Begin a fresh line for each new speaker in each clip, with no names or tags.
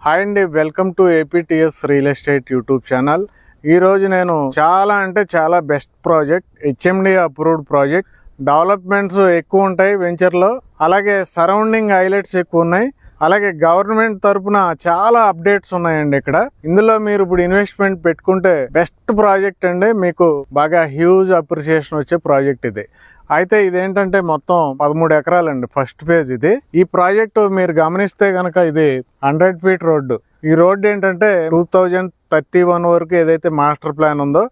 Hi అండి, welcome to APTS real estate YouTube channel. ఈరోజు నేను చాలా best project, HMD approved project. Developments ఎక్కువ ఉంటాయి వెంచర్లో, అలాగే సరౌండింగ్ హైలైట్స్ ఎక్కువ ఉన్నాయి, అలాగే గవర్నమెంట్ తరపున చాలా అప్డేట్స్ ఉన్నాయండి. ఇందులో మీరు ఇప్పుడు ఇన్వెస్ట్మెంట్ పెట్టుకుంటే బెస్ట్ ప్రాజెక్ట్ అండి. మీకు బాగా హ్యూజ్ అప్రిసియేషన్ వచ్చే ప్రాజెక్ట్ ఇది. అయితే ఇదేంటంటే మొత్తం 13 ఎకరాలండి ఫస్ట్ ఫేజ్ ఇది. ఈ ప్రాజెక్టు మీరు గమనిస్తే గనక ఇది 100 ఫీట్ రోడ్డు. ఈ రోడ్డు ఏంటంటే 2031 వరకు ఏదైతే మాస్టర్ ప్లాన్ ఉందో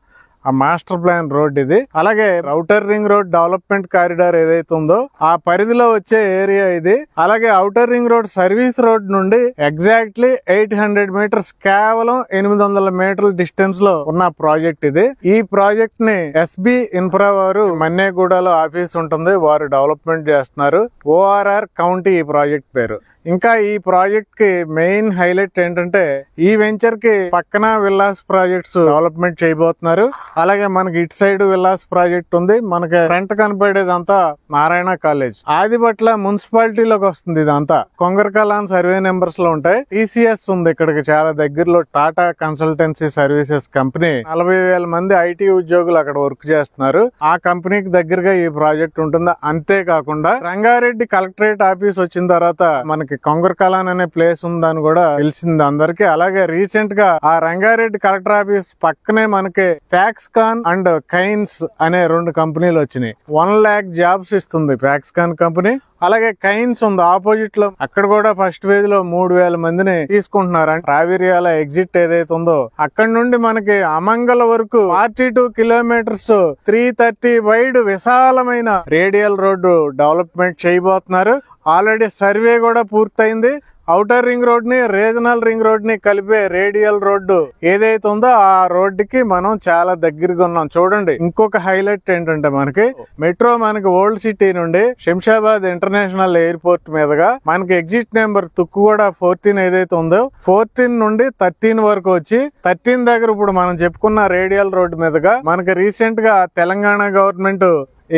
ఆ మాస్టర్ ప్లాన్ రోడ్ ఇది. అలాగే outer ring road development corridor ఏదైతే ఉందో ఆ పరిధిలో వచ్చే ఏరియా ఇది. అలాగే outer ring road service road నుండి ఎగ్జాక్ట్లీ 800 మీటర్స్, కేవలం 800 మీటర్ల డిస్టెన్స్ లో ఉన్న ప్రాజెక్ట్ ఇది. ఈ ప్రాజెక్ట్ ని ఎస్బి ఇన్ఫ్రా వారు మన్నేగూడలో ఆఫీస్ ఉంటుంది, వారు డెవలప్మెంట్ చేస్తున్నారు. ఓఆర్ఆర్ కౌంటీ ఈ ప్రాజెక్ట్ పేరు. ఇంకా ఈ ప్రాజెక్ట్ కి మెయిన్ హైలైట్ ఏంటంటే ఈ వెంచర్ కి పక్కన విల్లాస్ ప్రాజెక్ట్స్ డెవలప్మెంట్ చేయబోతున్నారు. అలాగే మనకి ఇటు సైడ్ విల్లాస్ ప్రాజెక్ట్ ఉంది. మనకి ఫ్రంట్ కనపడేదంతా నారాయణ కాలేజ్, ఆదిబట్ల మున్సిపాలిటీలోకి వస్తుంది. ఇదంతా కొంగరకాలాన్ సర్వే నెంబర్స్ లో ఉంటాయి. టీసీఎస్ ఉంది ఇక్కడికి చాలా దగ్గరలో, టాటా కన్సల్టెన్సీ సర్వీసెస్ కంపెనీ. 40,000 మంది ఐటీ ఉద్యోగులు అక్కడ వర్క్ చేస్తున్నారు. ఆ కంపెనీకి దగ్గరగా ఈ ప్రాజెక్ట్ ఉంటుంది. అంతేకాకుండా రంగారెడ్డి కలెక్టరేట్ ఆఫీస్ వచ్చిన తర్వాత మనకి కొంగరకాలాన్ అనే ప్లేస్ ఉందని కూడా తెలిసింది అందరికి. అలాగే రీసెంట్ గా ఆ రంగారెడ్డి కలెక్టర్ ఆఫీస్ పక్కనే మనకి ఫ్యాక్స్కాన్ అండ్ కైన్స్ అనే 2 కంపెనీలు వచ్చినాయి. 1 lakh జాబ్స్ ఇస్తుంది ఫ్యాక్స్కాన్ కంపెనీ. అలాగే కైన్స్ ఉంది ఆపోజిట్ లో, అక్కడ కూడా ఫస్ట్ ఫేజ్ లో 3,000 మందిని తీసుకుంటున్నారు. రావిర్యాల ఎగ్జిట్ ఏదైతే ఉందో అక్కడ నుండి మనకి అమంగళ వరకు 42 కిలోమీటర్స్ 330 వైడ్ విశాలమైన రేడియల్ రోడ్డు డెవలప్మెంట్ చేయబోతున్నారు. ఆల్రెడీ సర్వే కూడా పూర్తయింది. ఔటర్ రింగ్ రోడ్ ని రీజనల్ రింగ్ రోడ్ ని కలిపే రేడియల్ రోడ్డు ఏదైతే ఉందో ఆ రోడ్డుకి మనం చాలా దగ్గరగా ఉన్నాం. చూడండి, ఇంకొక హైలైట్ ఏంటంటే మనకి మెట్రో మనకి ఓల్డ్ సిటీ నుండి శంషాబాద్ ఇంటర్నేషనల్ ఎయిర్పోర్ట్ మీదుగా మనకి ఎగ్జిట్ నెంబర్ తుక్కుగూడ 14 ఏదైతే ఉందో 14 నుండి 13 వరకు వచ్చి 13 దగ్గర ఇప్పుడు మనం చెప్పుకున్న రేడియల్ రోడ్డు మీదుగా మనకి రీసెంట్ గా తెలంగాణ గవర్నమెంట్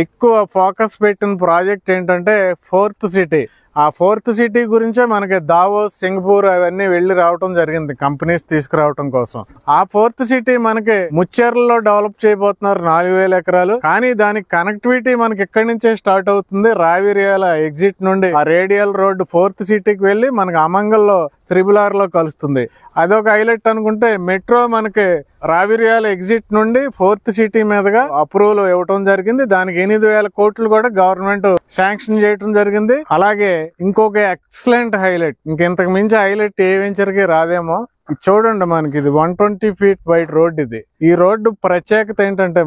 ఎక్కువ ఫోకస్ పెట్టిన ప్రాజెక్ట్ ఏంటంటే 4th సిటీ. ఆ 4th సిటీ గురించే మనకి దావోస్, సింగపూర్ అవన్నీ వెళ్లి రావటం జరిగింది కంపెనీస్ తీసుకురావటం కోసం. ఆ 4th సిటీ మనకి ముచ్చెర్లలో డెవలప్ చేయబోతున్నారు 4,000 ఎకరాలు. కానీ దానికి కనెక్టివిటీ మనకి ఇక్కడి నుంచే స్టార్ట్ అవుతుంది. రావిర్యాల ఎగ్జిట్ నుండి ఆ రేడియల్ రోడ్డు 4th సిటీకి వెళ్లి మనకి అమంగల్లో RRR లో కలుస్తుంది. అదొక హైలైట్ అనుకుంటే మెట్రో మనకి రావిర్యాల ఎగ్జిట్ నుండి 4th సిటీ మీదుగా అప్రూవల్ ఇవ్వటం జరిగింది. దానికి 8,000 కోట్లు కూడా గవర్నమెంట్ శాంక్షన్ చేయటం జరిగింది. అలాగే ఇంకొక ఎక్సలెంట్ హైలైట్, ఇంకెంతకు మించి హైలైట్ ఏ వెంచర్ కి రాదేమో. చూడండి, మనకి ఇది 120 ఫీట్ వైడ్ రోడ్. ఇది ఈ రోడ్డు ప్రత్యేకత ఏంటంటే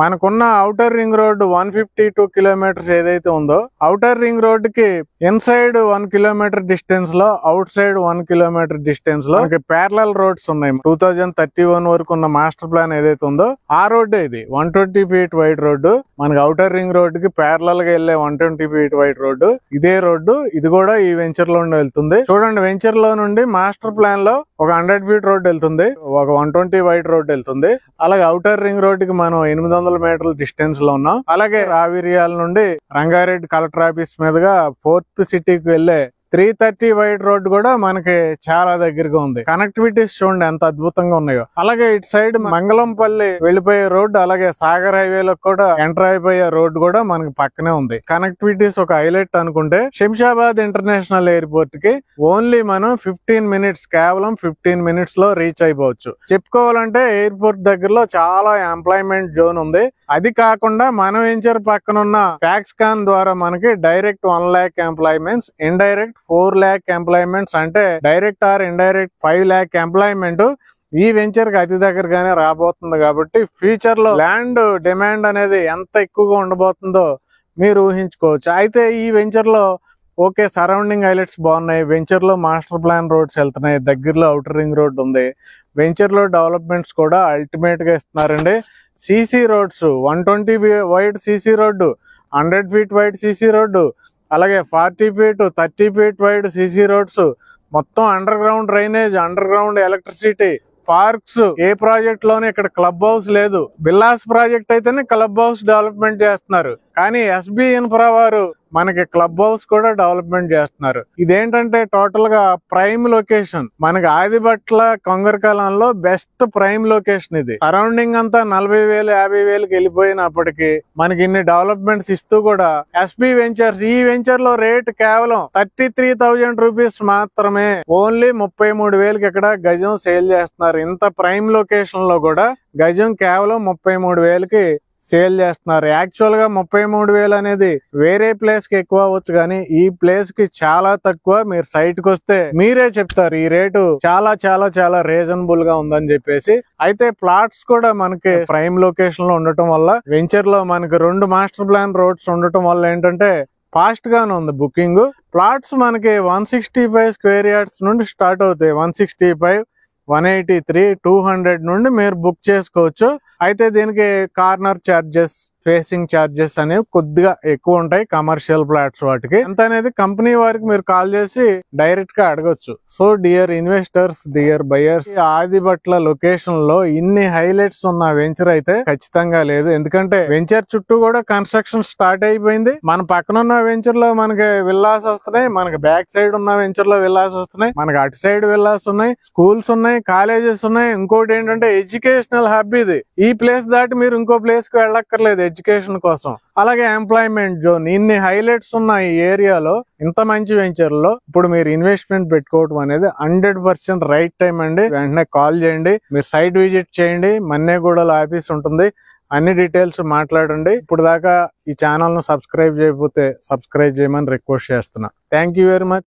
మనకున్న ఔటర్ రింగ్ రోడ్డు 152 కిలోమీటర్స్ ఏదైతే ఉందో ఔటర్ రింగ్ రోడ్ కి ఇన్సైడ్ 1 కిలోమీటర్ డిస్టెన్స్ లో, అవుట్ సైడ్ 1 కిలోమీటర్ డిస్టెన్స్ లో మనకి ప్యారలల్ రోడ్స్ ఉన్నాయి. 2031 వరకు ఉన్న మాస్టర్ ప్లాన్ ఏదైతే ఉందో ఆ రోడ్డే ఇది 120 ఫీట్ వైడ్ రోడ్డు. మనకి ఔటర్ రింగ్ రోడ్ కి ప్యారలల్ గా వెళ్లే 120 ఫీట్ వైడ్ రోడ్డు ఇదే రోడ్డు. ఇది కూడా ఈ వెంచర్ లో వెళ్తుంది. చూడండి, వెంచర్ లో నుండి మాస్టర్ ప్లాన్ లో ఒక 100 ఫీట్ రోడ్ వెళ్తుంది, ఒక 120 వైడ్ రోడ్ వెళ్తుంది. అలాగే ఔటర్ రింగ్ రోడ్ కి మనం 800 మీటర్ల డిస్టెన్స్ లో ఉన్నాం. అలాగే రావిర్యాల నుండి రంగారెడ్డి కలెక్టర్ ఆఫీస్ మీదుగా 4th సిటీకి వెళ్లే 330 వైడ్ రోడ్ కూడా మనకి చాలా దగ్గరగా ఉంది. కనెక్టివిటీస్ చూడండి ఎంత అద్భుతంగా ఉన్నాయో. అలాగే ఇటు సైడ్ మంగళంపల్లి వెళ్లిపోయే రోడ్డు, అలాగే సాగర్ హైవేలో కూడా ఎంటర్ అయిపోయే రోడ్ కూడా మనకి పక్కనే ఉంది. కనెక్టివిటీస్ ఒక హైలైట్ అనుకుంటే శంషాబాద్ ఇంటర్నేషనల్ ఎయిర్పోర్ట్ కి ఓన్లీ మనం 15 మినిట్స్, కేవలం 15 మినిట్స్ లో రీచ్ అయిపోవచ్చు. చెప్పుకోవాలంటే ఎయిర్పోర్ట్ దగ్గరలో చాలా ఎంప్లాయ్మెంట్ జోన్ ఉంది. అది కాకుండా మన వెంచర్ పక్కన ఉన్న ఫ్యాక్స్కాన్ ద్వారా మనకి direct 1 lakh employments, indirect 4 lakh employments, అంటే direct or indirect 5 lakh employment ఈ వెంచర్ కి అతి దగ్గరగానే రాబోతుంది. కాబట్టి ఫ్యూచర్ లో ల్యాండ్ డిమాండ్ అనేది ఎంత ఎక్కువగా ఉండబోతుందో మీరు ఊహించుకోవచ్చు. అయితే ఈ వెంచర్ లో ఓకే, సరౌండింగ్ హైలైట్స్ బాగున్నాయి. వెంచర్ లో మాస్టర్ ప్లాన్ రోడ్స్ వెళ్తున్నాయి, దగ్గరలో ఔటర్ రింగ్ రోడ్ ఉంది. వెంచర్ లో డెవలప్మెంట్స్ కూడా అల్టిమేట్ గా ఇస్తున్నారండి. CC roads 120 wide CC road, 100 feet wide CC road, అలాగే 40 feet 30 feet wide CC roads, మొత్తం underground drainage, underground electricity, parks. ఏ ప్రాజెక్ట్ లోనే ఇక్కడ క్లబ్ హౌస్ లేదు. బిల్లాస్ ప్రాజెక్ట్ అయితేనే క్లబ్ హౌస్ డెవలప్మెంట్ చేస్తున్నారు. కానీ ఎస్బి ఇన్ఫ్రా వారు మనకి క్లబ్ హౌస్ కూడా డెవలప్మెంట్ చేస్తున్నారు. ఇదేంటంటే టోటల్ గా ప్రైమ్ లొకేషన్, మనకి ఆదిబట్ల కొంగరకాలంలో బెస్ట్ ప్రైమ్ లొకేషన్ ఇది. సరౌండింగ్ అంతా 40,000 50,000కి వెళ్ళిపోయినప్పటికీ మనకి ఇన్ని డెవలప్మెంట్స్ ఇస్తూ కూడా ఎస్బి వెంచర్స్ ఈ వెంచర్ లో రేట్ కేవలం 33,000 రూపీస్ మాత్రమే, ఓన్లీ 33,000కి ఇక్కడ గజం సేల్ చేస్తున్నారు. ఇంత ప్రైమ్ లొకేషన్ లో కూడా గజం కేవలం 33,000కి సేల్ చేస్తున్నారు. యాక్చువల్ గా 33,000 అనేది వేరే ప్లేస్ కి ఎక్కువ అవ్వచ్చు, కానీ ఈ ప్లేస్ కి చాలా తక్కువ. మీరు సైట్ కి వస్తే మీరే చెప్తారు ఈ రేటు చాలా చాలా చాలా రీజనబుల్ గా ఉందని చెప్పేసి. అయితే ప్లాట్స్ కూడా మనకి ప్రైమ్ లొకేషన్ లో ఉండటం వల్ల, వెంచర్ లో మనకి 2 మాస్టర్ ప్లాన్ రోడ్స్ ఉండటం వల్ల ఏంటంటే ఫాస్ట్ గానే ఉంది బుకింగ్. ప్లాట్స్ మనకి 165 స్క్వేర్ యార్డ్స్ నుండి స్టార్ట్ అవుతాయి. 165, 183, 200 నుండి మీరు బుక్ చేసుకోవచ్చు. అయితే దీనికి కార్నర్ చార్జెస్, ఫేసింగ్ చార్జెస్ అనేవి కొద్దిగా ఎక్కువ ఉంటాయి కమర్షియల్ ప్లాట్స్ వాటికి. ఎంత అనేది కంపెనీ వారికి మీరు కాల్ చేసి డైరెక్ట్ గా అడగొచ్చు. So dear investors, dear buyers, Adibatla location లో ఇన్ని హైలైట్స్ ఉన్న వెంచర్ అయితే ఖచ్చితంగా లేదు. ఎందుకంటే వెంచర్ చుట్టూ కూడా కన్స్ట్రక్షన్ స్టార్ట్ అయిపోయింది. మన పక్కన ఉన్న వెంచర్ లో మనకి విల్లాస్ వస్తున్నాయి, మనకి బ్యాక్ సైడ్ ఉన్న వెంచర్ లో విల్లాస్ వస్తున్నాయి, మనకి అటు సైడ్ విల్లాస్ ఉన్నాయి, స్కూల్స్ ఉన్నాయి, కాలేజెస్ ఉన్నాయి. ఇంకోటి ఏంటంటే ఎడ్యుకేషనల్ హబ్ ఇది. ఈ ప్లేస్ దాటి మీరు ఇంకో ప్లేస్ కి వెళ్ళక్కర్లేదు ఎడ్యుకేషన్ కోసం. అలాగే ఎంప్లాయ్మెంట్ జోన్, ఇన్ని హైలైట్స్ ఉన్న ఈ ఏరియాలో ఇంత మంచి వెంచర్ లో ఇప్పుడు మీరు ఇన్వెస్ట్మెంట్ పెట్టుకోవడం అనేది 100% రైట్ టైం అండి. వెంటనే కాల్ చేయండి, మీరు సైట్ విజిట్ చేయండి. మన్నేగూడలో ఆఫీస్ ఉంటుంది, అన్ని డీటెయిల్స్ మాట్లాడండి. ఇప్పుడు దాకా ఈ ఛానల్ ను సబ్స్క్రైబ్ చేయకపోతే సబ్స్క్రైబ్ చేయమని రిక్వెస్ట్ చేస్తున్నా. Thank you very much.